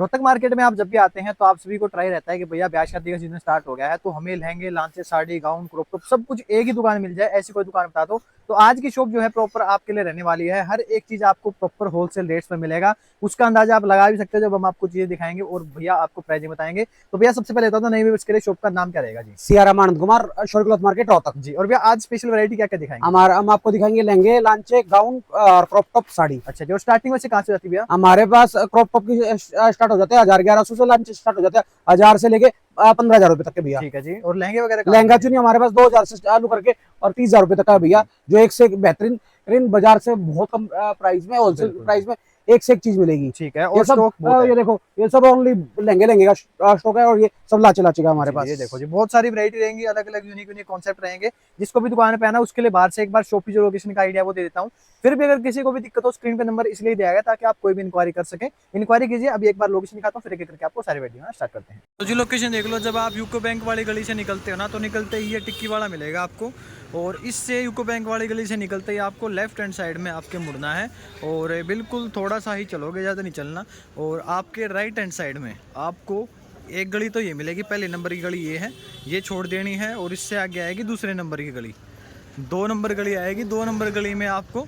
Rohtak market में आप जब भी आते हैं तो आप सभी को ट्राई रहता है कि भैया ब्याह शादी का सीजन स्टार्ट हो गया है तो हमें लहंगे, लांचे, साड़ी, गाउन, क्रॉप टॉप सब कुछ एक ही दुकान मिल जाए, ऐसी कोई दुकान बता दो। तो आज की शॉप जो है प्रॉपर आपके लिए रहने वाली है। हर एक चीज आपको प्रॉपर होलसेल रेट्स में मिलेगा। उसका अंदाजा आप लगा भी सकते हो जब हम आपको चीजें दिखाएंगे और भैया आपको प्राइसिंग बताएंगे। तो भैया सबसे पहले बता दो नई व्यूअर्स के लिए शॉप का नाम क्या रहेगा जी? सियाराम आनंद कुमार, अशोक क्लॉथ मार्केट रोहतक जी। और भैया आज स्पेशल वैरायटी क्या क्या दिखाएंगे? हम आपको दिखाएंगे लहंगे, लांचे, गाउन और क्रॉप टॉप साड़ी। अच्छा जी। और स्टार्टिंग में से कहाँ से जाती है भैया? हमारे पास क्रॉप टॉप की स्टार्ट हो जाते हैं 1100 से, लांचे स्टार्ट हो जाते हैं 1000 से लेके 15,000 रुपए तक के भैया। ठीक है जी। और लहंगे वगैरह कहाँ लहंगा से? चुनी हमारे पास 2000 से चालू करके और 30,000 रुपए तक का है भैया, जो एक से एक बेहतरीन बाजार से बहुत कम प्राइस में, होलसेल बिल्कुल। प्राइस में एक से एक चीज मिलेगी। ठीक है। ये और सब स्टॉक बहुत है। ये देखो, ये सब ओनली लहंगे का स्टॉक है और ये सब लाचे लाचे का हमारे जी, पास। ये देखो जी बहुत सारी वैरायटी रहेंगी, अलग अलग यूनिक कॉन्सेप्ट रहेंगे। जिसको भी दुकान पे आना उसके लिए बाहर से एक बार शॉप की जो लोकेशन का आइडिया वो दे देता हूँ। फिर भी अगर किसी को भी दिक्कत हो स्क्रीन पे नंबर इसलिए दिया गया ताकि आप कोई भी इंक्वायरी कर सके। इंक्वायरी कीजिए। अभी एक बार लोकेशन दिखाता हूँ फिर एक करके आपको सारी वैरायटी स्टार्ट करते हैं। तो जी लोकेशन देख लो, जब आप यूको बैंक वाली गली से निकलते हो ना तो निकलते ही ये टिक्की वाला मिलेगा आपको। और इससे यूको बैंक वाली गली से निकलते ही आपको लेफ्ट हैंड साइड में आपके मुड़ना है और बिल्कुल थोड़ा सा ही चलोगे, ज़्यादा नहीं चलना। और आपके राइट हैंड साइड में आपको एक गली तो ये मिलेगी, पहले नंबर की गली ये है, ये छोड़ देनी है। और इससे आगे आएगी दूसरे नंबर की गली, 2 नंबर गली आएगी। 2 नंबर गली में आपको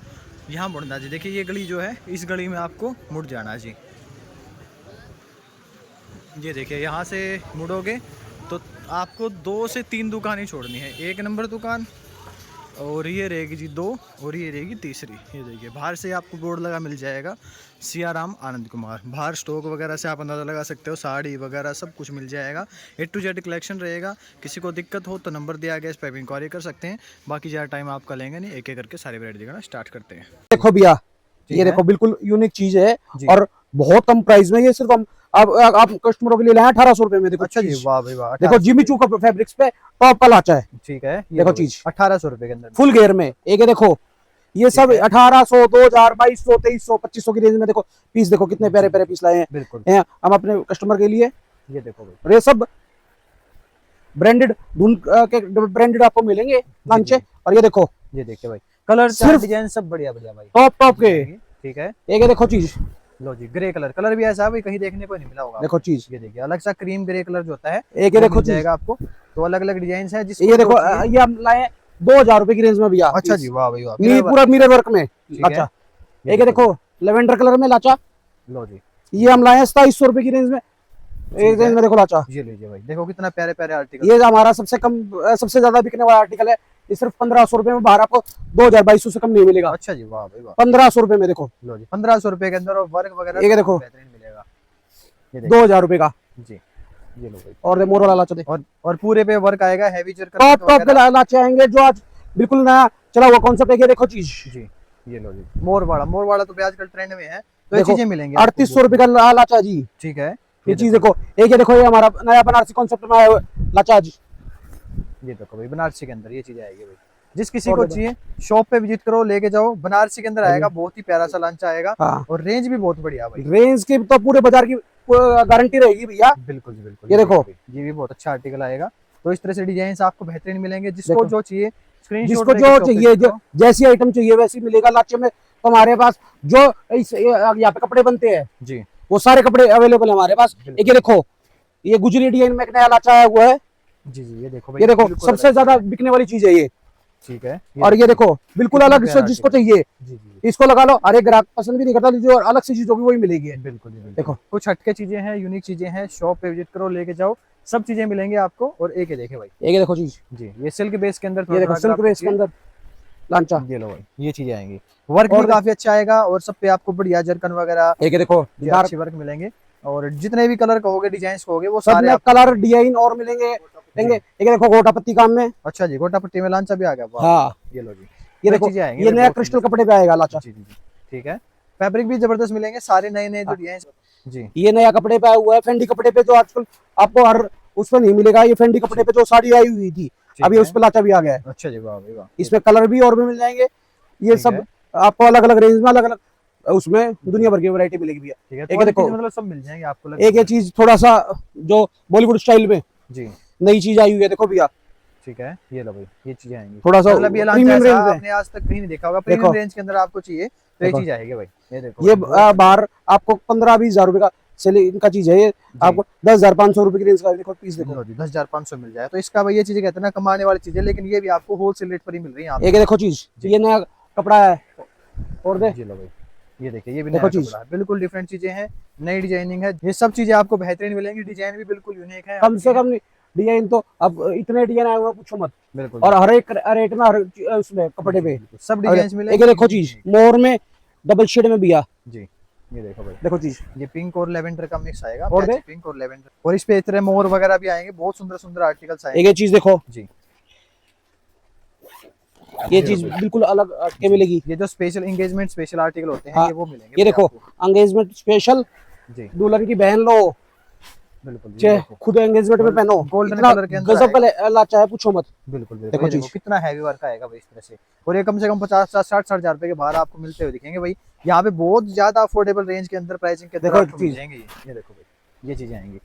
यहाँ मुड़ना जी। देखिए ये गली जो है, इस गली में आपको मुड़ जाना जी। ये देखिए यहाँ से मुड़ोगे तो आपको 2 से 3 दुकानें छोड़नी है। 1 नंबर दुकान और ये रहेगी जी 2 और ये रहेगी तीसरी। ये देखिए बाहर से आपको बोर्ड लगा मिल जाएगा सियाराम आनंद कुमार। बाहर स्टॉक वगैरह से आप अंदाज़ा लगा सकते हो, साड़ी वगैरह सब कुछ मिल जाएगा। A to Z कलेक्शन रहेगा। किसी को दिक्कत हो तो नंबर दिया गया, इस पर इंक्वायरी कर सकते हैं। बाकी ज़्यादा टाइम आपका लेंगे नहीं, एक एक करके सारी वैरायटी दिखाना स्टार्ट करते हैं। देखो भैया, ये है? देखो बिल्कुल यूनिक चीज है जी। और बहुत कम प्राइस में। ये सिर्फ हम आप कस्टमरों के लिए लाए 1800 रुपए में। देखो अच्छा जी, चीज, वाह भाई वाह। देखो जिमी चू का फैब्रिक्स पे टॉप का लाचा है। ठीक है। देखो चीज 1800 रुपए के अंदर फुल घेर में। एक है देखो, ये सब 1800, 2000, 2200, 2300, 2500 की रेंज में। देखो पीस, देखो कितने प्यारे प्यारे पीस लाए बिल्कुल। हैं हम अपने कस्टमर के लिए। ये देखो भाई, और ये सब ब्रांडेड धुन के ब्रांडेड आपको मिलेंगे लांचे। और ये देखो, ये देखिए भाई कलर सिर्फ डिजाइन सब बढ़िया बढ़िया भाई, टॉप टॉप के। ठीक है। एक है देखो चीज, लो जी ग्रे कलर भी ऐसा भाई कहीं देखने को नहीं मिला होगा। देखो चीज, ये देखिए अलग सा क्रीम ग्रे कलर जो होता है एक है देखो चीज, जाएगा आपको। तो अलग अलग डिजाइन है जिसको ये देखो, ये हम लाए 2000 रुपए की रेंज में भैया। अच्छा जी, वाह भाई वाह। पूरा मिरर वर्क में लाचा। एक है देखो लेवेंडर कलर में लाचा। लो जी, ये हम लाए 2700 रुपए की रेंज में। एक रेंज में देखो लाचा। ये लीजिए भाई, देखो कितना प्यारे प्यारे आर्टिकल। ये हमारा सबसे कम, सबसे ज्यादा बिकने वाला आर्टिकल है। ये सिर्फ 1500 रुपए में, बाहर आपको 2200 से कम नहीं मिलेगा। अच्छा जी, वाह भाई वाह। 1500 रुपए में देखो। लो जी 1500 रुपए के अंदर और वर्क वगैरह ये देखो बेहतरीन मिलेगा। ये देखो 2000 रुपए का। जी, ये लो भाई। और मोर वाला लाचा देखो, और पूरे पे वर्क आएगा, हैवी जरकन टॉप टॉप के लाचे आएंगे जो आज बिल्कुल नया चला हुआ कॉन्सेप्ट है। ये देखो चीज जी, ये लो जी मोर वाला तो आजकल ट्रेंड में है। तो ये देखो, चीजें मिलेंगी 3800 रुपए का लाचा जी। ठीक है। ये चीज देखो, एक ये देखो, ये हमारा नया बनारसी कॉन्सेप्ट में आया हुआ लाचा जी। ये देखो भाई बनारसी के अंदर ये चीज आएगी भाई। जिस किसी को चाहिए शॉप पे विजिट करो, लेके जाओ। बनारसी के अंदर आएगा, बहुत ही प्यारा सा लांचा आएगा। हाँ। और रेंज भी बहुत बढ़िया भाई। रेंज की तो पूरे बाजार की गारंटी रहेगी भैया। बिल्कुल बिल्कुल। ये देखो, ये भी बहुत अच्छा आर्टिकल आएगा। तो इस तरह से डिजाइन आपको बेहतरीन मिलेंगे। जिसको जो चाहिए जिसको जो चाहिए, जैसी आइटम चाहिए वैसी मिलेगा लाचे में। तो हमारे पास जो यहाँ पे कपड़े बनते हैं जी, वो सारे कपड़े अवेलेबल है हमारे पास। एक ये देखो, ये गुजरी डिजाइन में एक नया लाचा आया हुआ है। जी जी, ये देखो भाई, ये देखो सबसे ज्यादा बिकने वाली चीज है ये। ठीक है। और ये देखो बिल्कुल अलग से, जिसको चाहिए जी जी, इसको लगा लो। अरे ग्राहक पसंद भी नहीं करता, जो अलग से चीज होगी वही मिलेगी। बिल्कुल बिल्कुल। देखो कुछ हटके चीजें हैं, यूनिक चीजें हैं। शॉप पे विजिट करो, लेके जाओ, सब चीजें मिलेंगी आपको। और एक ये देखे भाई, एक देखो चीज, जी ये सिल्क बेस के अंदर, ये देखो सिल्क बेस के अंदर लांचा। ये लो भाई, ये चीजें आएंगी। वर्क भी काफी अच्छा आएगा और सब पे आपको बढ़िया जरकन वगैरह, एक देखो अच्छी वर्क मिलेंगे। और जितने भी कलर कहोगे, डिजाइन कहोगे, वो सब सारे में कलर डिजाइन और मिलेंगे। एक देखो गोटा पत्ती काम में। अच्छा जी, गोटा पट्टी में लांचा भी आ गया। हाँ, ये लो जी, ये देखो, ये नया क्रिस्टल कपड़े पे आएगा लाचा। जी जी जी, ठीक है। फैब्रिक भी जबरदस्त मिलेंगे, सारे नए नए जो डिजाइन। जी, ये नया कपड़े पे आया हुआ है, फेंडी कपड़े पे, जो आजकल आपको हर उसमें नहीं मिलेगा। ये फेंडी कपड़े पे जो साड़ी आई हुई थी, अभी उस पे लाचा भी आ गया है। अच्छा जी, वाह भाई वाह। इसमें कलर भी और भी मिल जाएंगे। ये सब आपको अलग अलग रेंज में, अलग अलग उसमें दुनिया भर की वैरायटी मिलेगी भैया। ठीक है, एक देखो, मतलब सब मिल जाएंगे आपको। एक ये चीज थोड़ा सा जो बॉलीवुड स्टाइल में जी नई चीज आई हुई है, देखो भैया। ठीक है, ये लो भाई, ये चीजें आएंगी थोड़ा सा मतलब ये प्रीमियम रेंज में। आपने आज तक कहीं नहीं देखा होगा। प्रीमियम रेंज के अंदर आपको चाहिए तो ये चीज आएगी भाई। ये देखो, ये बाहर आपको 15-20 हजार रुपए का सेल इनका चीज है ये। आपको 10,500 रुपए की रेंज का देखो पीस देखो। लो जी 10,500 मिल जाए तो इसका भाई ये चीजें कहते हैं ना कमाने वाली चीजें, लेकिन ये भी आपको होलसेल रेट पर ही मिल रही है यहाँ पे। एक देखो चीज, ये नया कपड़ा है और दे जी लो भाई, ये देखिए ये भी देखो नया चीज। कपड़ा है, बिल्कुल डिफरेंट चीजें हैं, नई डिजाइनिंग है, ये सब चीजें आपको बेहतरीन मिलेंगी, डिजाइन भी बिल्कुल यूनिक है। कम से कम डिजाइन तो अब इतने डिजाइन आए हुए हैं, पूछो मत। बिल्कुल और हर एक रेट में, हर उसमें कपड़े पे सब और डिजाइन मिलेंगे। एक देखो चीज, मोर में डबल शेड में बिया, जी ये देखो भाई, देखो चीज। ये पिंक और लेवेंडर का मिक्स आएगा, और दे पिंक और लेवेंडर, और इस पे इतने मोर वगैरह भी आएंगे, बहुत सुंदर सुंदर आर्टिकल्स आएंगे। एक ये चीज देखो जी, ये चीज बिल्कुल अलग के मिलेगी। ये जो स्पेशल एंगेजमेंट स्पेशल आर्टिकल होते हैं हाँ, ये वो मिलेंगे। ये देखो एंगेजमेंट स्पेशल, जी दुल्हन की बहन लो, बिल्कुल जी, चाहे देखो खुद एंगेजमेंट में पहनो, गोल्डन इतना कलर के अंदर गजब का लाचा है, पूछो मत। बिल्कुल बिल्कुल, देखो ये देखो चीज। कितना हैवी वर्क आएगा भाई इस तरह से, और ये कम से कम 50-60 हजार रुपए के बाहर आपको मिलते हुए दिखेंगे भाई। यहाँ पे बहुत ज्यादा अफोर्डेबल रेंज के अंदर प्राइसिंग के अंदर देखो आपको मिल जाएंगे। ये देखो भाई, ये चीजें आएंगी,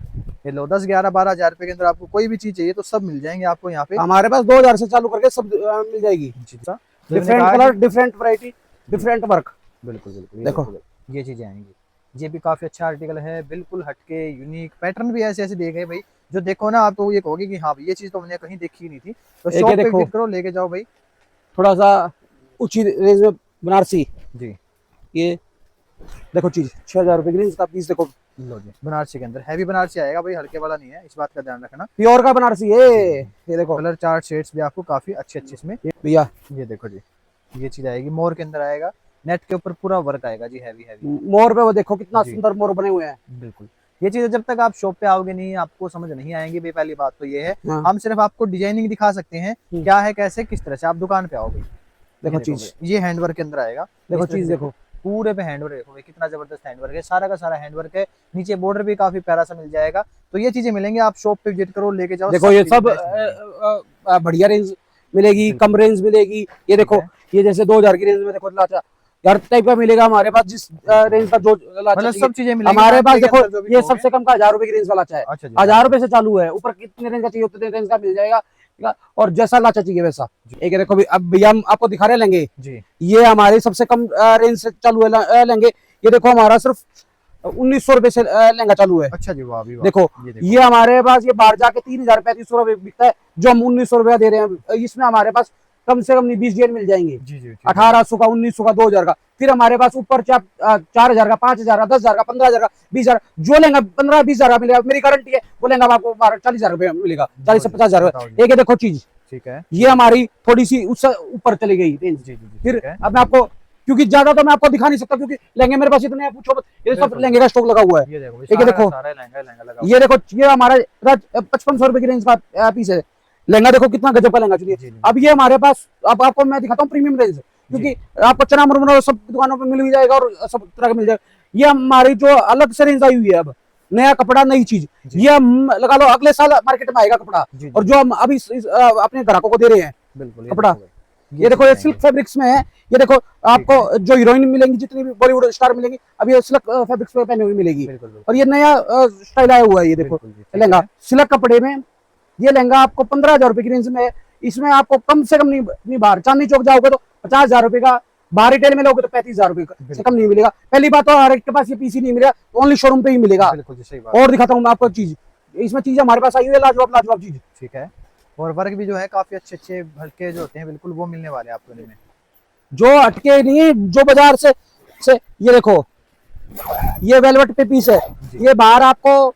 ये लो 10-11-12 हजार रुपए के अंदर आपको कोई भी चीज चाहिए तो सब मिल जाएंगे आपको यहाँ पे। हमारे पास 2000 से चालू करके सब मिल जाएगी। Different colour, different variety, different work. बिल्कुल बिल्कुल, देखो ये चीजें आएंगी, ये भी काफी अच्छा आर्टिकल है, बिल्कुल हटके यूनिक पैटर्न भी ऐसे ऐसे देखे भाई जो देखो ना आप तो ये कहोगे कि हाँ भाई ये चीज तो हमने कहीं देखी ही नहीं थी। तो शॉप पे विजिट करो, लेके जाओ भाई। थोड़ा सा ऊंची रेंज में बनारसी, जी ये देखो चीज 6000 रुपए की रेंज का पीस देखो। लो जी, बनारसी के अंदर हैवी बनारसी आएगा भाई, हल्के वाला नहीं है, इस बात का ध्यान रखना। प्योर का बनारसी है ये देखो। कलर चार्ट शेड्स भी आपको काफी अच्छे अच्छे इसमें भैया, ये देखो जी, ये चीज आएगी मोर के अंदर आएगा, नेट के ऊपर पूरा वर्क आएगा जी, हैवी हैवी मोर पे वो देखो कितना सुंदर मोर बने हुए हैं। बिल्कुल, ये चीजें जब तक आप शॉप पे आओगे नहीं आपको समझ नहीं आएंगी भाई। पहली बात तो ये है हाँ। हम सिर्फ आपको डिजाइनिंग दिखा सकते हैं क्या है कैसे किस तरह से, आप दुकान पे आओगे। देखो चीज, ये हैंडवर्क के अंदर आएगा, देखो चीज देखो पूरे पे हैंडवर्क देखो भाई, कितना जबरदस्त हैंडवर्क है, सारा का सारा हैंडवर्क है, नीचे बॉर्डर भी काफी प्यारा सा मिल जाएगा। तो ये चीजें मिलेंगी, आप शॉप पे विजिट करो, लेके जाओ। देखो ये सब बढ़िया रेंज मिलेगी, कम रेंज मिलेगी। ये देखो ये जैसे 2000 की रेंज में देखो लाचा यार टाइप का मिलेगा हमारे पास, जिस रेंज का जो लाचा सब चीजें मिलेंगी हमारे पास। देखो ये सबसे कम का 1000 रुपए की रेंज का लाचा है, 1000 रुपए से चालू है, ऊपर कितने रेंज का चाहिए उतने रेंज का मिल जाएगा, और जैसा लाचा चाहिए वैसा। एक देखो भी, अब भैया हम आपको दिखा रहे लहंगे जी, ये हमारे सबसे कम रेंज से चालू है लहंगे। ये देखो हमारा सिर्फ 1900 रुपए से लहंगा चालू है। अच्छा जी, वाह भी वाह। देखो ये हमारे पास ये बाहर जाके 3000-3500 रुपए बिकता है, जो हम 1900 रुपया दे रहे हैं, इसमें हमारे पास कम से कम 20 डिजाइन मिल जाएंगे। 1800 का, 1900 का, 2000 का। फिर हमारे पास ऊपर 4000 का, 5000 का, 10,000 का, 15,000 का, 20,000, जो लेंगे 15-20,000 का मिलेगा, मेरी गारंटी है। वो लेंगे आपको 40,000 रुपए मिलेगा, 40 से 50,000। एक देखो चीज, ठीक है, ये हमारी थोड़ी सी उससे ऊपर चली गई रेंज। फिर अब मैं आपको, क्योंकि ज्यादा तो मैं आपको दिखा नहीं सकता क्योंकि लहंगे मेरे पास इतने हैं, पूछो, ये सब लहंगे का स्टॉक लगा हुआ है। ये देखो ये देखो, ये हमारा 5500 रुपए की रेंज का पीस है लहंगा। देखो कितना गजब का लहंगा चाहिए। अब ये हमारे पास, अब आपको मैं दिखाता हूँ प्रीमियम रेंज, क्योंकि आपको चना मुरमुरा सब दुकानों पे मिल भी जाएगा और सब तरह का मिल जाएगा। ये हमारी जो अलग से रेंज आई हुई है, अब नया कपड़ा, नई चीज, ये हम लगा लो अगले साल मार्केट में आएगा कपड़ा, और जो हम अभी अपने ग्राहकों को दे रहे हैं कपड़ा। ये देखो ये सिल्क फैब्रिक्स में है। ये देखो आपको जो हीरोइन मिलेंगी, जितनी भी बॉलीवुड स्टार मिलेंगी, अब ये सिल्क फैब्रिक्स पे पहने हुई मिलेगी, और ये नया स्टाइल आया हुआ है। ये देखो लहंगा सिल्क कपड़े में, ये लहंगा आपको 15,000 रुपए की रेंज में है। इसमें आपको कम से कम नहीं बाहर चांदनी चौक जाओगे तो 50,000 रुपए का, बाहर रिटेल में लोगे तो 35,000 रुपए से कम नहीं मिलेगा। पहली बात तो हर एक के पास ये पीसी नहीं मिलेगा, ओनली शोरूम पे ही मिलेगा। और दिखाता हूँ मैं आपको चीज, इसमें चीज हमारे पास आई हुई है लाजवाब लाजवाब चीज। ठीक है, और वर्क भी जो है काफी अच्छे अच्छे हल्के जो होते हैं, बिल्कुल वो मिलने वाले हैं आपको इनमें, जो हटके नहीं, जो बाजार से ये देखो ये वेलवेट पे पीस है, ये बाहर आपको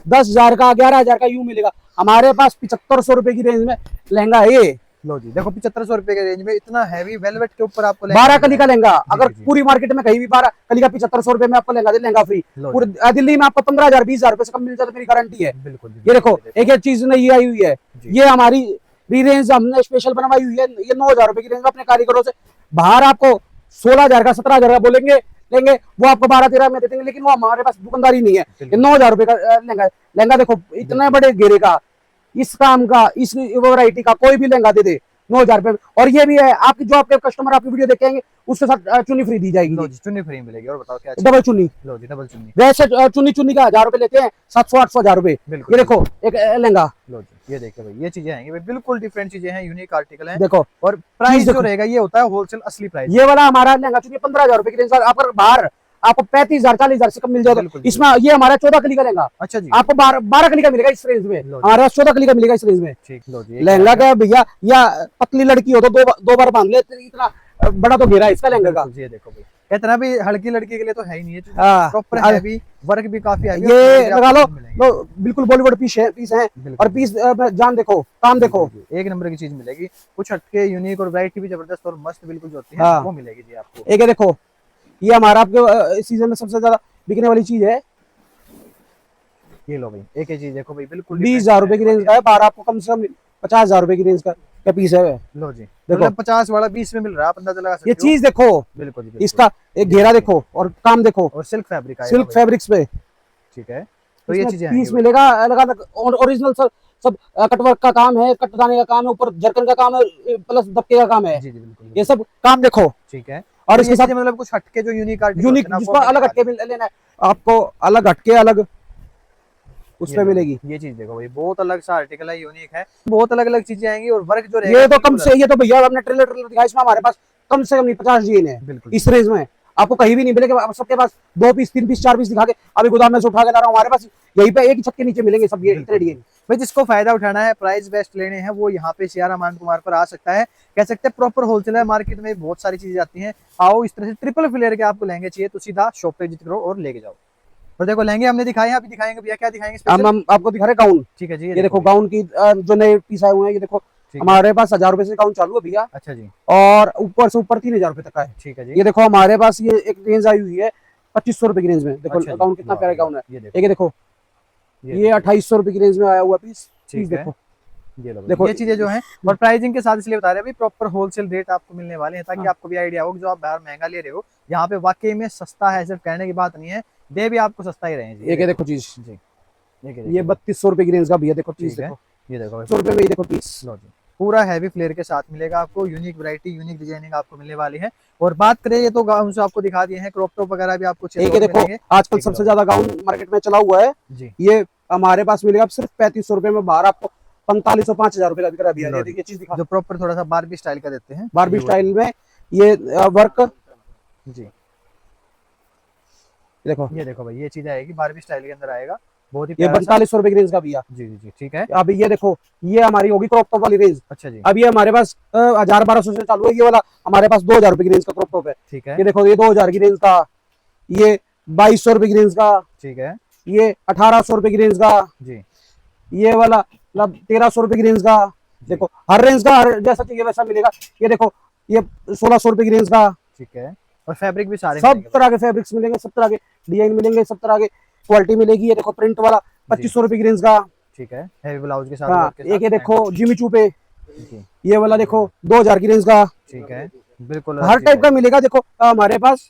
10,000 का, 11,000 का यूं मिलेगा, हमारे पास 7500 रुपए की रेंज में लहंगा है ये। लो जी देखो 7500 रुपए के रेंज में इतना हैवी वेलवेट के ऊपर आपको 12 कली का लहंगा, अगर पूरी मार्केट में कहीं भी 12 कली का 7500 रुपए में आपको लहंगा दे, लहंगा फ्री। पूरे दिल्ली में आपको 15,000 20,000 रुपए से कम मिल जाता है, मेरी गारंटी है। ये देखो एक एक चीज नई आई हुई है, ये हमारी रेंज हमने स्पेशल बनवाई हुई है। ये 9,000 रुपए की रेंज में अपने कारीगरों से, बाहर आपको 16,000 का, 17,000 का बोलेंगे लेंगे, वो आपको 12-13 में दे देंगे, लेकिन वो हमारे पास दुकानदारी नहीं है। ये 9,000 रुपए का लहंगा, लहंगा देखो इतने बड़े घेरे का, इस काम का, इस वैरायटी का कोई भी लहंगा दे दे 9,000 रुपए। और ये भी है आपकी, जो आपके कस्टमर आपकी वीडियो देखेंगे उसके साथ चुन्नी फ्री दी जाएगी। चुन्नी फ्री मिलेगी। और बताओ क्या, डबल चुन्नी। लो जी डबल चुन्नी, वैसे चुन्नी का 1000 रुपए लेते हैं, 700-800 रुपए। ये देखो एक लहंगा, लो जी ये देखो भाई, ये चीजें आएंगी भाई, बिल्कुल डिफरेंट चीजें हैं, यूनिक आर्टिकल हैं। देखो और प्राइस जो रहेगा ये होता है होलसेल असली प्राइस। ये वाला हमारा लहंगा चुन्नी 15,000 रुपए की रेंज, आप बाहर आपको 35,000 40,000 से कम मिल जाएगा। बिल्कुल, इसमें ये हमारा 14 कली का लहंगा, अच्छा जी, आपको 12 कली का मिलेगा इस रेंज में, लो जी। हमारे पास 14 कली का मिलेगा इस रेंज में। ठीक, लो जी, लहंगा क्या है भैया, या पतली लड़की हो तो दो बार बांध ले, इतना बड़ा तो घेरा है इसका लहंगा का। बिल्कुल, ये देखो भाई, इतना भी हल्की लड़की के लिए तो है ही नहीं है, हाँ, प्रॉपर हैवी वर्क भी काफी हैवी, ये लगा लो, बिल्कुल बॉलीवुड पीस है और पीस जान देखो, काम देखो, एक नंबर की चीज मिलेगी, कुछ हटके यूनिक और वैरायटी भी जबरदस्त और मस्त बिल्कुल जो होती है हाँ। वो मिलेगी जी आपको। एक है देखो, ये हमारा आपके सीजन में सबसे ज्यादा बिकने वाली चीज है। ये लो भाई, एक ही चीज देखो भाई, बिल्कुल 20,000 रुपए की रेंज का है, 12 आपको कम से कम 50,000 रुपए की रेंज का पीस है। लो जी, देखो। मतलब 50 वाला 20 में मिल रहा है, आप अंदाजा लगा सकते ये हो। चीज देखो, बिल्कुल जी, बिल्कुल। इसका एक घेरा देखो और काम देखो, और सिल्क फैब्रिक आएगा सिल्क भाई, फैब्रिक्स पे ठीक है, तो ये चीजें पीस मिलेगा अलग अलग, ओरिजिनल सब कटवर्क का काम है, कटदाने का काम है, ऊपर जरकन का काम है, प्लस दबके का काम है, जी जी बिल्कुल, ये सब काम देखो। ठीक है, और तो इसके ये साथ चीजें मतलब कुछ हटके जो यूनिक आर्टिकल यूनिक, जिसको अलग हटके लेना है आपको, अलग हटके अलग उसमें मिलेगी। ये चीज देखो भाई, बहुत अलग सा आर्टिकल है, यूनिक है, बहुत अलग अलग चीजें आएंगी और वर्क जो रहेगा ये तो कम से, ये तो भैया आपने ट्रेलर दिखाया, इसमें हमारे पास कम से कम 50 जीन है बिल्कुल इस रेंज में, आपको कहीं भी नहीं मिलेगा। सबके पास 2 पीस 3 पीस 4 पीस दिखा के अभी गोदाम में से उठा के ला रहा हूँ, हमारे पास यहीं पे एक ही छत के नीचे मिलेंगे सब ये इतने डिजाइन। भाई, जिसको फायदा उठाना है, प्राइस बेस्ट लेने हैं, वो यहाँ पे सियारा मान कुमार पर आ सकता है, कह सकते हैं प्रॉपर होलसेलर, मार्केट में बहुत सारी चीजें आती हैं। आओ, इस तरह से ट्रिपल फ्लेयर के आपको लहंगे चाहिए तो सीधा शॉप पे विजिट करो और लेके जाओ। और देखो लहंगे हमने दिखाए हैं, अभी दिखाएंगे भैया, क्या दिखाएंगे स्पेशल? हम आपको दिखा रहे गाउन, ठीक है जी, ये देखो गाउन की जो नए पीस आए हुए हैं, ये देखो हमारे पास 1,000 रुपए से गाउन चालू है भैया, अच्छा जी, और ऊपर से ऊपर 3,000 रुपए तक का है। ठीक है जी, ये देखो हमारे पास ये एक रेंज आई हुई है 2,500 रुपए की रेंज में, देखो अच्छा जी, गाउन कितना प्यारा गाउन है। ये एक देखो ये 2,800 रुपए की रेंज में आया हुआ पीस, ठीक है, देखो ये लो देखो ये चीजें जो हैं, और प्राइसिंग के साथ इसलिए बता रहे हैं भाई, प्रॉपर होलसेल रेट आपको मिलने वाले हैं, ताकि हाँ। आपको भी आइडिया हो कि जो आप बाहर महंगा ले रहे हो, यहाँ पे वाकई में सस्ता है, सिर्फ कहने की बात नहीं है, दे भी आपको सस्ता ही रहे जी। एक है देखो चीज जी, ये 3,200 रुपए की रेंज का भैया, देखो पीस ठीक है, देखो, ये देखो 100 रुपए में ये देखो पीस। लो जी, पूरा हैवी फ्लेयर के साथ मिलेगा आपको, यूनिक वैरायटी, यूनिक डिजाइनिंग आपको मिलने वाली है। और बात करें, ये तो गाउन से आपको दिखा दिए हैं, क्रॉप टॉप वगैरह भी आपको एक है देखो, आजकल सबसे ज्यादा गाउन मार्केट में चला हुआ है जी, ये, हमारे पास मिलेगा सिर्फ 3,500 रुपए में, बाहर आपको 4500 5,000 रुपए का बिक रहा है भैया। ये चीज दिखा, जो प्रॉपर थोड़ा सा बारबी स्टाइल का देते हैं, बारबी स्टाइल में ये वर्क, जी देखो ये देखो भाई, ये चीज आएगी बारबी स्टाइल के अंदर आएगा, बहुत ही ये प्यारा सा। 4,500 रुपए की रेंज का भैया। जी जी जी, ठीक है, अभी ये देखो, ये हमारी होगी क्रॉप टॉप वाली रेंज। अच्छा जी, अब ये हमारे पास 1,000-1,200 से चालू है, ये वाला हमारे पास 2,000 रुपए की रेंज का क्रॉप टॉप है। ठीक है, ये देखो ये 2,000 की रेंज का, ये 2,200 रुपए की रेंज का, ठीक है, ये 1,800 रुपए की रेंज का, जी ये वाला मतलब 1,300 रुपए की रेंज का। देखो हर रेंज का, हर जैसा चाहिए वैसा मिलेगा। ये देखो ये 1,600 रुपए की रेंज का, ठीक है, और फैब्रिक भी सारे सब मिलेंगे। तरह के फैब्रिक्स मिलेंगे, सब तरह के डिजाइन मिलेंगे, सब तरह के क्वालिटी मिलेगी। ये देखो प्रिंट वाला 2,500 रुपए की रेंज का। ठीक है, हैवी ब्लाउज के साथ, हाँ, वर्क के साथ, एक ये देखो जिमी चू पे, जी, ये वाला देखो 2,000 की रेंज का। ठीक है, बिल्कुल हर टाइप का मिलेगा। देखो हमारे पास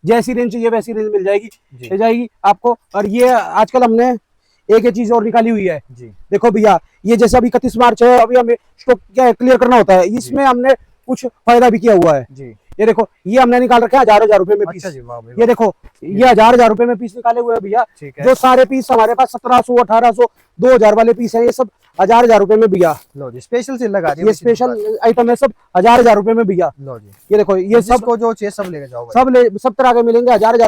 जैसी रेंज चाहिए वैसी रेंज मिल जाएगी, मिल जाएगी आपको। और ये आजकल हमने एक चीज और निकाली हुई है, जी, देखो भैया, ये जैसे अभी 31 मार्च है, अभी हमें स्टॉक क्या क्लियर करना होता है, इसमें हमने कुछ फायदा भी किया हुआ है। जी, ये देखो ये हमने निकाल रखा है 1,000 रुपए में पीस। अच्छा जी, वाह भाई, ये देखो ये 1,000 रुपए में पीस निकाले हुए हैं भैया। ठीक है, जो सारे पीस हमारे पास 1,700 1,800 2,000 वाले पीस है, ये सब 1,000 रुपए में भैया। लो जी, स्पेशल सेल लगा दी, ये स्पेशल आइटम है, सब 1,000 रुपए में भैया। लो जी, ये देखो ये सब को जो चाहिए सब लेके जाओ भाई। सब तरह के मिलेंगे 1,000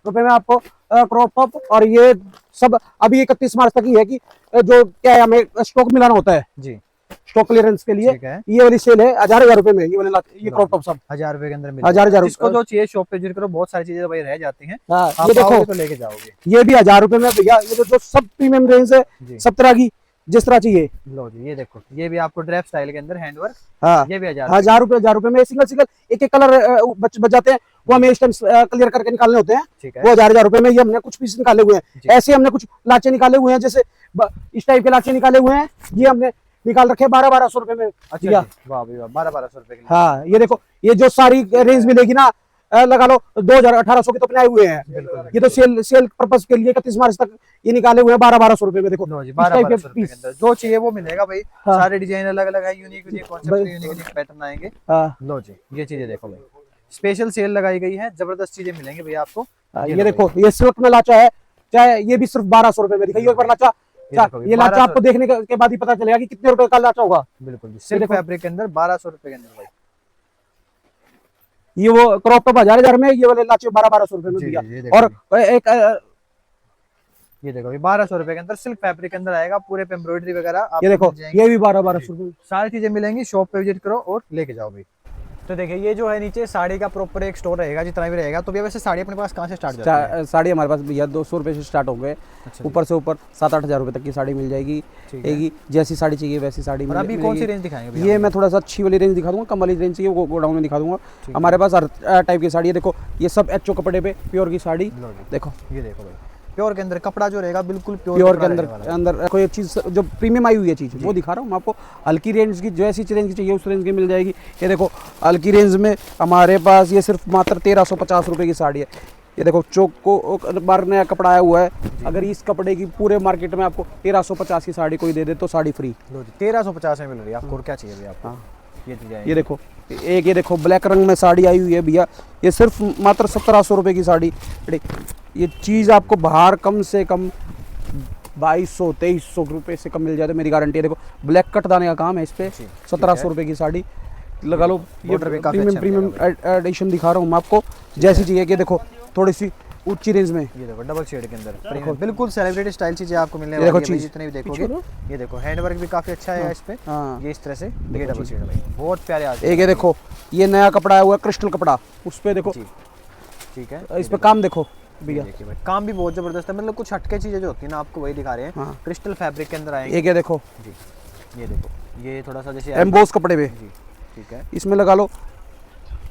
रुपए में आपको क्रॉप टॉप। और ये सब अभी 31 मार्च तक ही है कि जो क्या है, हमें स्टॉक मिलाना होता है जी, स्टॉक क्लियरेंस के लिए। ठीक है, ये वाली सेल है 1,000 रुपए में, ये क्रॉप टॉप सब 1000 रुपए के अंदर मिल 1,000 जाएगा। जिसको जो चाहिए शॉप पे विजिट करो, बहुत सारी चीजें भाई रह जाती हैं, हाँ, आप ये देखो आओगे तो लेके जाओगे। ये भी 1,000 रुपए में भैया। ये जो सब प्रीमियम रेंज है, जी, सब तरह की, जिस तरह चाहिए। लो जी, ये देखो, ये भी आपको ड्रेप स्टाइल के अंदर हैंडवर्क, हाँ, ये भी 1000 1,000 रुपए में सिंगल एक कलर बच जाते हैं, वो हमें इस टाइम क्लियर करके निकालने होते हैं। ठीक है, वो 1,000 रुपए में ये हमने कुछ पीस निकाले हुए हैं। ऐसे हमने कुछ लाचे निकाले हुए हैं, जैसे इस टाइप के लाचे निकाले हुए हैं, ये हमने निकाल रखे 1200 रुपए में। अच्छा, वाह भाई वाह, 1200 रुपए के लिए। हाँ, ये देखो ये जो सारी रेंज मिलेगी ना, लगा लो 2,000-1,800 के तो अपने आए हुए हैं। ये तो सेल पर्पस के लिए 31 मार्च तक ये निकाले हुए हैं 1200 रुपए में। देखो लो जी, 1200 रुपए के अंदर जो चाहिए वो मिलेगा भाई। हाँ, सारे डिजाइन अलग अलग है, यूनिक कॉन्सेप्ट, यूनिक पैटर्न आएंगे। हाँ, लो जी, ये चीजें देखो भाई, स्पेशल सेल लगाई गई है, जबरदस्त चीजें मिलेंगी भैया आपको। ये देखो ये सिल्क में लाचा है, चाहे ये भी सिर्फ 1200 रुपए में दिखाइए एक बार लाचा। ये लाचा आपको देखने के बाद ही पता चलेगा कि कितने रुपए का लाचा होगा। बिल्कुल, सिल्क फैब्रिक के अंदर 1200 रुपए के अंदर भाई। ये वो क्रॉप टॉप 1000 में, ये वाले लाचे 1200 रुपए में जी, भैया। जी, ये देखो और एक ये देखो 1200 रुपए के अंदर सिल्क फैब्रिक के अंदर आएगा, पूरे पे एम्ब्रॉयडरी वगैरह आपको ये देखो, मिल जाएंगी। ये भी 1200 रुपए। सारी चीजें मिलेंगी, शॉप पे विजिट करो और लेके जाओ भाई। तो देखिए ये जो है नीचे साड़ी का प्रॉपर एक स्टोर रहेगा, जितना भी रहेगा। तो भैया वैसे साड़ी अपने पास कहाँ से स्टार्ट जाती है? साड़ी हमारे पास भैया 200 रुपए से स्टार्ट होंगे, अच्छा ऊपर से ऊपर 7-8 हजार रुपए तक की साड़ी मिल जाएगी। ठीक है। एक जैसी साड़ी चाहिए वैसी साड़ी और अभी कौन सी मिलेगी। रेंज दिखाएंगे भैया? ये मैं थोड़ा सा अच्छी वाली रेंज दिखा दूंगा, कम वाली रेंज चाहिए वो गोडाउन में दिखा दूंगा। ठीक हमारे पास हर टाइप की साड़ी है। देखो ये सब एचओ कपड़े पे प्योर की साड़ी, लो जी, देखो ये देखो भाई, प्योर के अंदर कपड़ा जो रहेगा बिल्कुल प्योर के अंदर कोई चीज़ जो प्रीमियम आई हुई है चीज़ वो दिखा रहा हूँ मैं आपको। हल्की रेंज की जो ऐसी रेंज की चाहिए उस रेंज की मिल जाएगी। ये देखो हल्की रेंज में हमारे पास ये सिर्फ मात्र 1350 रुपए की साड़ी है। ये देखो चौक को बार नया कपड़ा आया हुआ है। अगर इस कपड़े की पूरे मार्केट में आपको 1350 की साड़ी कोई दे दे तो साड़ी फ्री। लो जी 1350 में मिल रही है आपको। और क्या चाहिए भैया आपको? हाँ। ये चीज़ ये देखो एक, ये देखो ब्लैक रंग में साड़ी आई हुई है भैया, ये सिर्फ मात्र 1700 रुपए की साड़ी। ये चीज़ आपको बाहर कम से कम 2200-2300 रुपए से कम मिल जाता है, मेरी गारंटी है। देखो ब्लैक कट दाने का काम है इस पे, 1700 रुपए की साड़ी लगा लो। ये Border भी काफी अच्छा प्रीमियम एडिशन दिखा रहा हूँ मैं आपको, जैसी चाहिए कि देखो थोड़ी सी ऊंची रेंज में। ये देखो डबल शेड के अंदर प्रीमियम, बिल्कुल सेलिब्रिटी स्टाइल चीजें आपको मिलने ये देखो वाली है भाई, चीज़। जितने भी देखोगे। ये देखो हैंडवर्क भी काफी अच्छा है इस पे। हाँ ये इस तरह से ये डबल शेड भाई बहुत प्यारे आते एक, ये देखो ये नया कपड़ा आया हुआ है क्रिस्टल कपड़ा, उस पे देखो जी, ठीक है। इस पे काम देखो भैया। देखिए भाई काम भी बहुत जबरदस्त है, मतलब कुछ हटके चीजें जो होती है ना आपको वही दिखा रहे हैं। हाँ। क्रिस्टल फैब्रिक के अंदर आएंगे एक, ये देखो जी। ये देखो ये थोड़ा सा जैसे एम्बोस कपड़े पे, जी, ठीक है। इसमें लगा लो।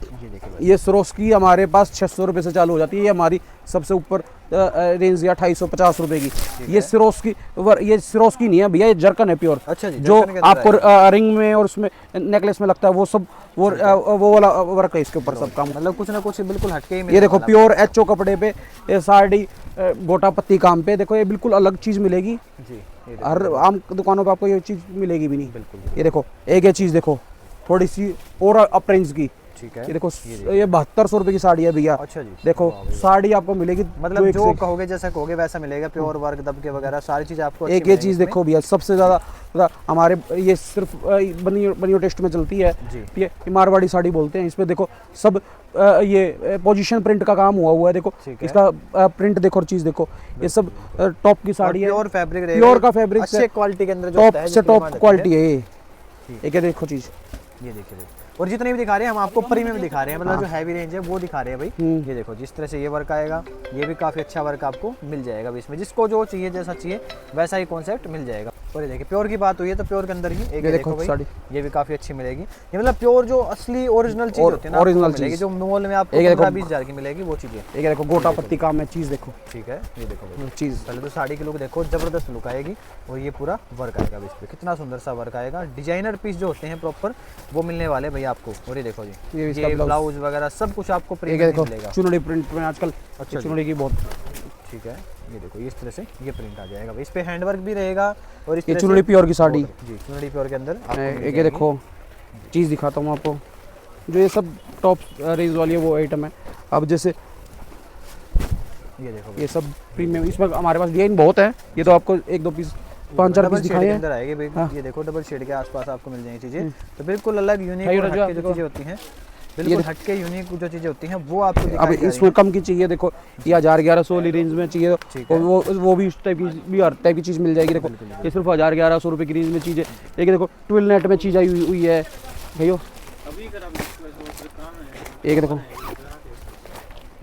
ये देखिए भाई ये सरोस्की हमारे पास 600 रुपये से चालू हो जाती है, ये हमारी सबसे ऊपर रेंज या 250 रुपये की। ये सिरोस्की ये सिरोस्की नहीं है भैया, ये जर्कन है प्योर। अच्छा जी, जो जर्कन के अंदर आपको रिंग में और उसमें नेकलेस में लगता है वो सब वो वाला वर्क है इसके ऊपर सब काम। मतलब कुछ ना कुछ बिल्कुल हटके ही ये मिलने देखो वाला प्योर एचओ कपड़े पे ये साड़ी गोटा पत्ती काम पे, देखो ये बिल्कुल अलग चीज़ मिलेगी। है। जी ये देखो, हर आम दुकानों पे आपको ये चीज़ मिलेगी भी नहीं। बिल्कुल ये देखो एक ये चीज़ देखो थोड़ी सी और अप रेंज की। ठीक है। ये देखो ये 7200 रुपये की साड़ी है भैया। अच्छा जी, देखो वाह भाई। साड़ी आपको मिलेगी मतलब एक जो से कहोगे जैसा कहोगे वैसा मिलेगा, प्योर वर्क दबके वगैरह सारी चीजें आपको एक ये चीज़ देखो भैया सबसे ज़्यादा हमारे ये सिर्फ बनियो टेस्ट में चलती है। जी। ये मारवाड़ी साड़ी बोलते हैं। इसमें देखो सब ये पोजीशन प्रिंट का काम हुआ है। देखो ठीक है। इसका प्रिंट देखो और चीज़ देखो, ये सब टॉप की साड़ी है, प्योर फैब्रिक रहेगा, प्योर का फैब्रिक अच्छे क्वालिटी के अंदर जो टॉप होता है, से जिसकी टॉप डिमांड क्वालिटी है ये। ठीक। एक ये देखो चीज़, ये देखिए भाई। और जितने भी दिखा रहे हैं हम आपको प्रीमियम दिखा रहे हैं, मतलब जो हैवी रेंज है वो दिखा रहे हैं भाई। ये देखो जिस तरह से ये वर्क आएगा, ये भी काफी अच्छा वर्क आपको मिल जाएगा इसमें, जिसको जो चाहिए जैसा चाहिए वैसा ही कॉन्सेप्ट मिल जाएगा। और ये देखिए प्योर की बात हुई है तो प्योर के अंदर ही एक ये देखो देखो भाई, साड़ी। ये भी काफी अच्छी मिलेगी। ये मतलब प्योर जो असली ओरिजिनल चीज होती है ना, original आपको मिलेगी, चीज़। जो मॉल में आपको एक देखो- 15-20 हजार की मिलेगी वो चीजें। एक देखो गोटा पत्ती काम में चीज़ देखो, ठीक है। ये देखो भाई चीज़ पहले तो साड़ी की लुक देखो, जबरदस्त लुक आएगी। और ये पूरा वर्क आएगा इस पे, कितना सुंदर सा वर्क आएगा। डिजाइनर पीस जो होते हैं प्रॉपर वो मिलने वाले भैया आपको। और ये देखो जी, ये इसका ये ब्लाउज। ब्लाउज वगैरह सब कुछ आपको एक प्रीमियम देखो मिलेगा। चुनरी प्रिंट में आजकल अच्छा चुनरी की बहुत, ठीक है। ये देखो इस तरह से ये प्रिंट आ जाएगा भाई, इस पे हैंडवर्क भी रहेगा। और इस ये तरह चुनरी से प्योर की साड़ी। जी चुनरी प्योर के अंदर आपको मिल एक ये जाएगी। देखो चीज़ दिखाता हूँ आपको, जो ये सब टॉप रेंज वाली है वो आइटम है। अब जैसे ये देखो ये सब प्रीमियम, इसमें हमारे पास डिजाइन बहुत है। ये तो आपको 1-2 पीस 5-4 डबल पीस शेड दिखाए के हैं। अंदर आएगी भाई। हाँ। ये देखो डबल शेड के आसपास आपको मिल जाएंगी चीजें, तो बिल्कुल अलग यूनिक भाई और रजा, हटके जो देखो। चीजें होती हैं, बिल्कुल हटके यूनिक जो चीजें होती हैं वो आपको अब दिखाई जा रही हैं। इसमें कम की चाहिए देखो, ये 1000-1100 वाली रेंज में चाहिए ठीक तो है। वो भी इस टाइप की भी हर टाइप की चीज़ मिल जाएगी। देखो ये सिर्फ 1000-1100 रुपये की रेंज में चीज़ है। एक देखो ट्विल नेट में चीज़ आई हुई है भैया। एक देखो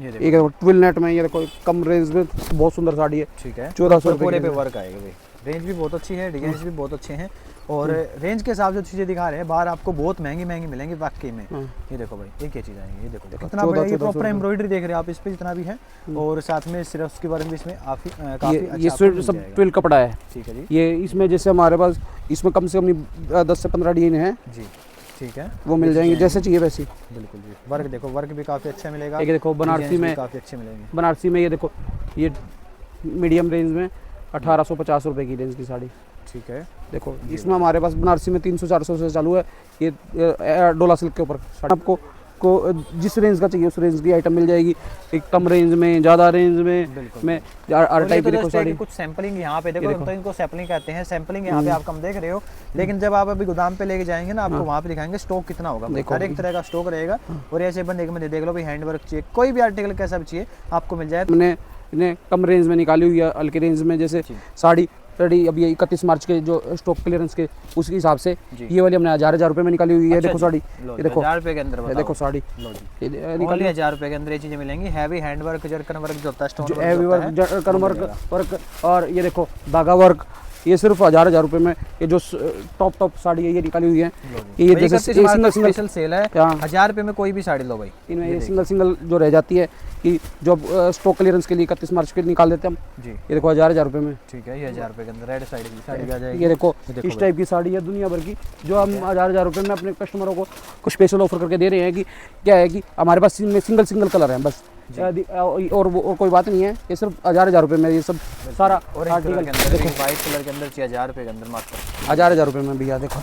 ये देखो एक देखो ट्विल नेट में, ये देखो कम रेंज में बहुत सुंदर साड़ी है, ठीक है। 1400 पूरे रुपये पे वर्क आएगा भाई, रेंज भी बहुत अच्छी है, डिजाइन भी बहुत अच्छे हैं। और रेंज के हिसाब से चीजें दिखा रहे हैं, बाहर आपको बहुत महंगी महंगी मिलेंगी वाकई में। ये देखो भाई एक ये चीज आएगी, ये देखो कितना 1400 बड़ा, ये प्रॉपर एम्ब्रॉयडरी देख रहे हैं आप इस पे जितना भी है। और साथ में सिर्फ उसकी वर्क भी इसमें काफी ये अच्छा ये आपको मिल सब जाएगा। ट्विल कपड़ा है। ठीक है जी, ये इसमें जैसे हमारे पास इसमें कम से कम 10 से 15 डिजाइन है, जी ठीक है। वो मिल जाएंगे जैसे चाहिए वैसी। बिल्कुल जी, वर्क देखो, वर्क भी काफी अच्छा मिलेगा। एक देखो बनारसी डिजाइन्स भी में, काफी अच्छे मिलेंगे। बनारसी में ये देखो ये मीडियम रेंज में 1850 रुपये की रेंज की साड़ी। ठीक है। देखो इसमें हमारे पास बनारसी में 300-400 से चालू है। ये डोला सिल्क के ऊपर साड़ी आपको आपको जिस रेंज का चाहिए उस रेंज की आइटम मिल जाएगी। एक कम रेंज में, ज़्यादा रेंज में हर टाइप की देखो साड़ी। कुछ सैंपलिंग यहाँ पे देखो, तो इनको सैंपलिंग कहते हैं। सैंपलिंग यहाँ पे आप कम देख रहे हो, लेकिन जब आप अभी गोदाम पे लेके जाएंगे ना, आपको वहाँ पे दिखाएंगे स्टॉक कितना होगा। हर एक तरह का स्टॉक रहेगा। और ऐसे बंदे में देख लो भाई, हैंडवर्क चाहिए, कोई भी आर्टिकल कैसा भी चाहिए आपको मिल जाए। मैंने इन्हें कम रेंज में निकाली हुई है, हल्के रेंज में, जैसे साड़ी अभी 31 मार्च के जो स्टॉक क्लियरेंस के उसके हिसाब से ये वाली हमने 1000 रुपए में निकाली हुई है। देखो साड़ी, ये देखो 1000 रुपए के अंदर, देखो साड़ी निकाली 1000 रुपए के अंदर ये चीजें मिलेंगी। हैवी हैंडवर्क, जरकन वर्क जो होता है, stone heavy work, zircon work और ये देखो धागा वर्क, ये सिर्फ 1000 रुपए में ये जो टॉप साड़ी है ये निकाली हुई है। ये जैसे सिंगल स्पेशल सेल है, 1000 रुपए में कोई भी साड़ी लो भाई। इनमें ये सिंगल जो रह जाती है कि जो स्टॉक क्लियरेंस के लिए 31 मार्च के निकाल देते हैं हम जी। ये देखो 1000 रुपए में, ठीक है, ये 1000 रुपए के अंदर रेड साड़ी की आ जाएगी। ये देखो इस टाइप की साड़ी है दुनिया भर की, जो हम 1000 रुपए में अपने कस्टमरों को कुछ स्पेशल ऑफर करके दे रहे हैं। कि क्या है कि हमारे पास सिंगल कलर है बस, और वो कोई बात नहीं है। ये सिर्फ 1000 रुपए में ये सब सारा आर्टिकल के अंदर, देखो व्हाइट कलर के अंदर 1000 रुपए के अंदर मात्र 1000 रुपए में भैया। देखो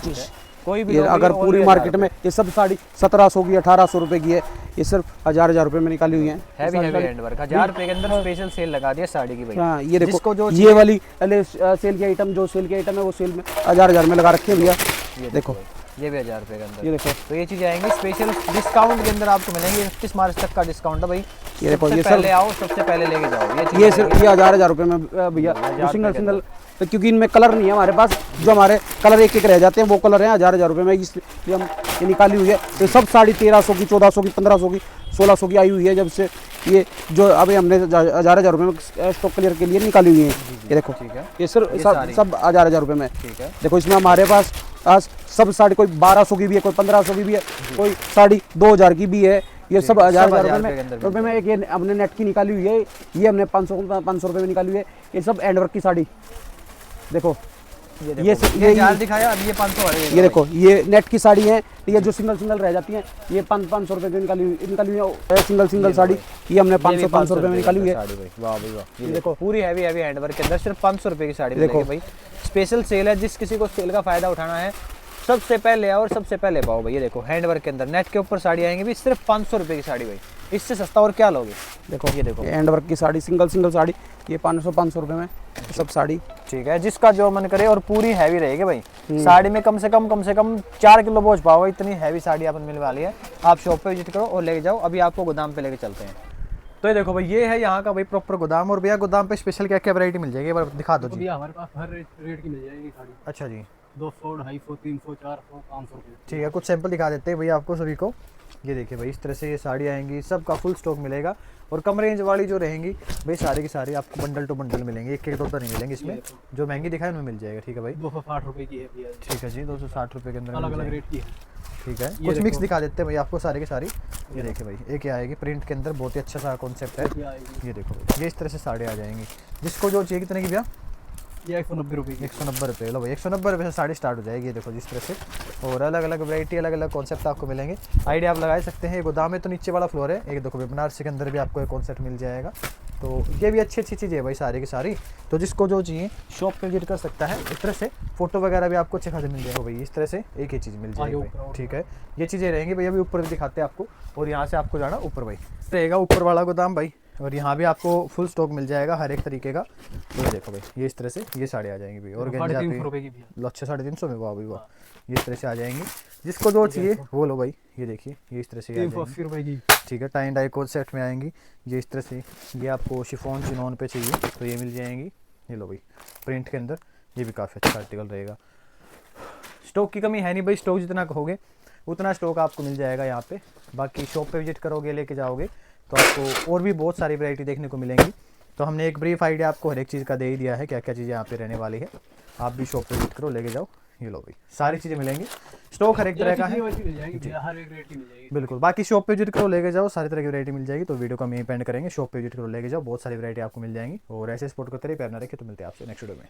कोई भी अगर पूरी मार्केट में ये सब साड़ी 1700 की 1800 रुपए की है, ये सिर्फ 1000 रुपए में निकाली हुई है। हैवी हैंडवर्क 1000 रुपए के अंदर स्पेशल सेल लगा दिया साड़ी की भाई। हाँ ये देखो जो ये वाली सेल की आइटम, जो सेल की आइटम है वो सेल में 1000 में लगा रखी है भैया। ये देखो ये भी 1000 रुपए के अंदर, ये देखो। तो ये चीजें आएंगी स्पेशल डिस्काउंट के अंदर आपको मिलेंगी। 31 मार्च तक का डिस्काउंट है भाई। ये देखो, ये पहले आओ, सबसे पहले लेके जाओ। ये सिर्फ ये 1000 रुपए में भैया, सिंगल तो क्योंकि इनमें कलर नहीं है हमारे पास, जो हमारे कलर एक रह जाते हैं वो कलर हैं 1000 रुपए में, इसलिए हम ये निकाली हुई है। तो सब साड़ी 1300 की, 1400 की, 1500 की, 1600 की आई हुई है जब से। ये जो अभी हमने 1000 रुपए में स्टॉक क्लियर के लिए निकाली हुई है। ये देखो, ठीक है, ये सिर्फ सब 1000 रुपए में, ठीक है। देखो इसमें हमारे पास सब साड़ी कोई 1200 की भी है, कोई 1500 की भी है, कोई साड़ी 2000 की भी है। ये सब 1000 रुपए में एक ये हमने नेट की निकाली हुई है। ये हमने 500 रुपए में निकाली हुई है। ये सब हैंडवर्क की साड़ी देखो, ये 1000 दिखाया, अब ये 500 है। ये देखो ये नेट की साड़ी है। ये जो सिंगल रह जाती हैं ये 500 रुपए की निकाली हुई है। सिंगल साड़ी ये हमने 500 रुपए में निकाली हुई है। वाह भाई वाह, ये देखो पूरी हैवी हैंडवर्क के अंदर सिर्फ 500 रुपए की साड़ी देखो भाई। स्पेशल सेल है, जिस किसी को सेल का फायदा उठाना है सबसे पहले आओ और सबसे पहले पाओ भाई। ये देखो हैंडवर्क के अंदर नेट के ऊपर साड़ी आएंगी भी सिर्फ 500 रुपए की साड़ी भाई। इससे सस्ता और क्या लोगे। देखो ये देखो हैंडवर्क की साड़ी, सिंगल साड़ी, ये 500 रुपए में सब साड़ी, ठीक है, जिसका जो मन करे। और पूरी हैवी रहेगी भाई। साड़ी में कम से कम 4 किलो बोझ पाओगे, इतनी हैवी साड़ी अपन मिलने वाली है। आप शॉप पे विजिट करो और लेके जाओ। अभी आपको गोदाम पे लेके चलते हैं। तो ये देखो भाई, ये है यहाँ का भाई प्रॉपर गोदाम। और भैया गोदाम पे स्पेशल क्या क्या वैरायटी मिल जाएगी, एक बार दिखा दो जी। हमारे पास हर रेट की मिल जाएगी साड़ी। अच्छा जी, 200, 250, 300, 400, 500 रुपये। ठीक है, कुछ सैंपल दिखा देते हैं भैया आपको सभी को। ये देखिए भाई, इस तरह से ये साड़ी आएंगी, सबका फुल स्टॉक मिलेगा। और कम रेंज वाली जो रहेंगी भाई, सारी की सारी आपको बंडल टू बंडल मिलेंगे, एक दो तो नहीं मिलेंगे इसमें। जो महंगी दिखाए उनमें मिल जाएगा। ठीक है भाई, 260 रुपये की है भैया। ठीक है जी, 260 रुपये के अंदर अलग रेट की है। ठीक है, कुछ मिक्स दिखा देते हैं भाई आपको सारे के सारी। ये देखिए भाई, एक आएगी प्रिंट के अंदर, बहुत ही अच्छा सा कॉन्सेप्ट है। ये देखो ये इस तरह से साड़ी आ जाएंगी, जिसको जो चाहिए। कितने की भैया? ये 190 रुपये की। 190 रुपये। लो भाई 190 रुपये से साड़ी स्टार्ट हो जाएगी। ये देखो जिस तरह से, और अलग अलग वैरायटी, अलग अलग कॉन्सेप्ट आपको मिलेंगे। आइडिया आप लगा सकते हैं। ये गोदाम है तो नीचे वाला फ्लोर है। एक देखो बनारसी के अंदर भी आपको एक कॉन्सेप्ट मिल जाएगा। तो ये भी अच्छी चीज़ें है भाई सारी की सारी। तो जिसको जो चाहिए शॉप पे विजिट कर सकता है। इस तरह से फोटो वगैरह भी आपको अच्छे खासे मिल जाएगा भाई। इस तरह से एक ही चीज़ मिल जाएगी भाई। ठीक है, ये चीज़ें रहेंगी भैया। अभी ऊपर भी दिखाते हैं आपको, और यहाँ से आपको जाना ऊपर भाई, रहेगा ऊपर वाला गोदाम भाई। और यहाँ भी आपको फुल स्टॉक मिल जाएगा हर एक तरीके का। तो देखो भाई, ये इस तरह से ये साड़ी आ जाएंगी भाई। और 350 रुपये की भी। अच्छा 350 में, वाह भाई वाह। ये इस तरह से आ जाएंगी, जिसको जो चाहिए वो लो भाई। ये देखिए ये इस तरह से 380 रुपये की। ठीक है, टाई डाई कोड सेट में आएंगी। ये इस तरह से, ये आपको शिफॉन चिनॉन पे चाहिए तो ये मिल जाएंगी। ये लो भाई, प्रिंट के अंदर ये भी काफ़ी अच्छा आर्टिकल रहेगा। स्टॉक की कमी है नहीं भाई, स्टॉक जितना कहोगे उतना स्टॉक आपको मिल जाएगा यहाँ पे। बाकी शॉप पे विजिट करोगे, लेके जाओगे तो आपको और भी बहुत सारी वैरायटी देखने को मिलेंगी। तो हमने एक ब्रीफ आइडिया आपको हर एक चीज़ का दे ही दिया है, क्या क्या चीज़ें यहाँ पे रहने वाली है। आप भी शॉप पे विजिट करो, लेके जाओ। ये लो भाई, सारी चीज़ें मिलेंगी। स्टॉक हर एक तरह का है, हर एक रेट की मिल जाएगी। बिल्कुल। बाकी शॉप पे विजिट करो, लेके जाओ, सारी तरह की वैरायटी मिल जाएगी। तो वीडियो को हम यहीं पेंड करेंगे। शॉप पे विजिट करो, लेके जाओ, बहुत सारी वैरायटी आपको मिल जाएंगी। और ऐसे सपोर्ट करते रहिए, प्यार ना रखिए। तो मिलते हैं आपसे नेक्स्ट वीडियो में।